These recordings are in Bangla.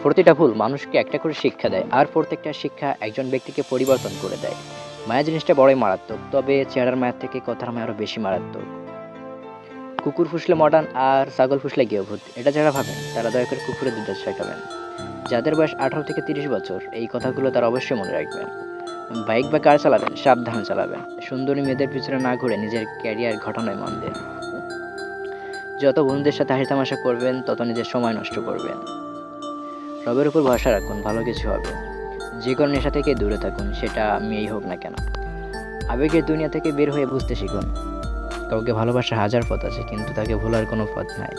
প্রতিটা ভুল মানুষকে একটা করে শিক্ষা দেয়, আর প্রত্যেকটা শিক্ষা একজন ব্যক্তিকে পরিবর্তন করে দেয়। মায়া জিনিসটা বড়ই মারাত্মক, তবে চেহারার মায়া থেকে কথার মায়া আরও বেশি মারাত্মক। কুকুর ফুসলে মডার্ন আর ছাগল ফুসলে গৃহভূত, এটা যারা ভাবেন তারা দয়া করে কুকুরের দুধ শেখাবেন। যাদের বয়স 18 থেকে 30 বছর, এই কথাগুলো তারা অবশ্যই মনে রাখবেন। বাইক বা কার চালাবেন সাবধানে চালাবেন। সুন্দরী মেয়েদের পিছনে না ঘুরে নিজের ক্যারিয়ার ঘটানোয় মন দিন। যত বন্ধুদের সাথে হাসি তামাশা করবেন তত নিজের সময় নষ্ট করবেন। রবের উপর ভরসা রাখুন, ভালো কিছু হবে। যে কোনো নেশা থেকে দূরে থাকুন, সেটা মেয়েই হোক না কেন। আবেগের দুনিয়া থেকে বের হয়ে বুঝতে শিখুন, কাউকে ভালোবাসার হাজার পথ আছে, কিন্তু তাকে ভোলার কোনো পথ নাই।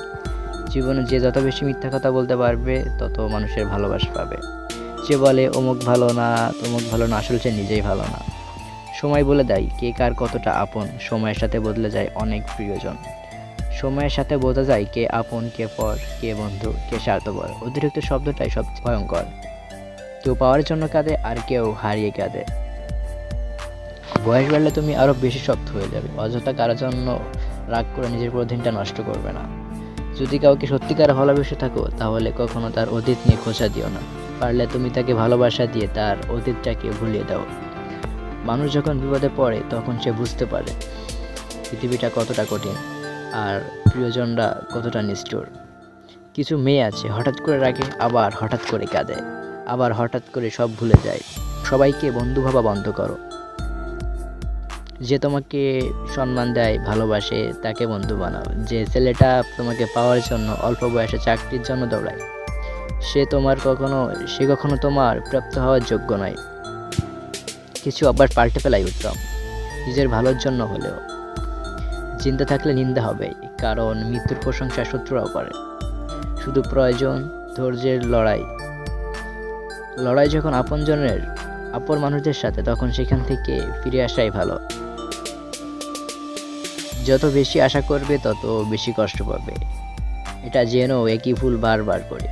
জীবনে যে যত বেশি মিথ্যা কথা বলতে পারবে তত মানুষের ভালোবাসা পাবে। যে বলে অমুক ভালো না তমুক ভালো না, আসলে সে নিজেই ভালো না। সময় বলে দেয় কে কার কতটা আপন, সময়ের সাথে বদলে যায় অনেক প্রিয়জন। সময়ের সাথে বোঝা যায় কে আপন, কে পর, কে বন্ধু, কে স্বার্থপর। অতিরিক্ত শব্দটাই সবচেয়ে ভয়ঙ্কর। কেউ পাওয়ার জন্য কাঁদে আর কেউ হারিয়ে কাঁদে। বয়স বাড়লে তুমি আরও বেশি শক্ত হয়ে যাবে। অযথা কারোর জন্য রাগ করে নিজের পুরো দিনটা নষ্ট করবে না। যদি কাউকে সত্যিকার ভালোবেসে থাকো তাহলে কখনো তার অতীত নিয়ে খোঁচা দিও না। পারলে তুমি তাকে ভালোবাসা দিয়ে তার অতীতটাকে ভুলিয়ে দাও। মানুষ যখন বিপদে পড়ে তখন সে বুঝতে পারে পৃথিবীটা কতটা কঠিন আর প্রিয়জনরা কতটা নিষ্ঠুর। কিছু মেয়ে আছে হঠাৎ করে রাগে, আবার হঠাৎ করে কাঁদে, আবার হঠাৎ করে সব ভুলে যায়। সবাইকে বন্ধু ভাবা বন্ধ করো। যে তোমাকে সম্মান দেয়, ভালোবাসে, তাকে বন্ধু বানাও। যে ছেলেটা তোমাকে পাওয়ার জন্য অল্প বয়সে চাকরির জন্য দৌড়ায়, সে কখনো তোমার প্রাপ্ত হওয়ার যোগ্য নয়। কিছু আবার পাল্টে ফেলাই উত্তম, নিজের ভালোর জন্য হলেও। চিন্তা থাকলে নিন্দা হবে, কারণ মৃত্যুর প্রশংসা শত্রুরাও করে। শুধু প্রয়োজন ধৈর্যের লড়াই। লড়াই যখন আপন মানুষদের সাথে, তখন সেখান থেকে ফিরে আসাই ভালো। যত বেশি আশা করবে তত বেশি কষ্ট পাবে, এটা যেন একই ভুল বারবার করে।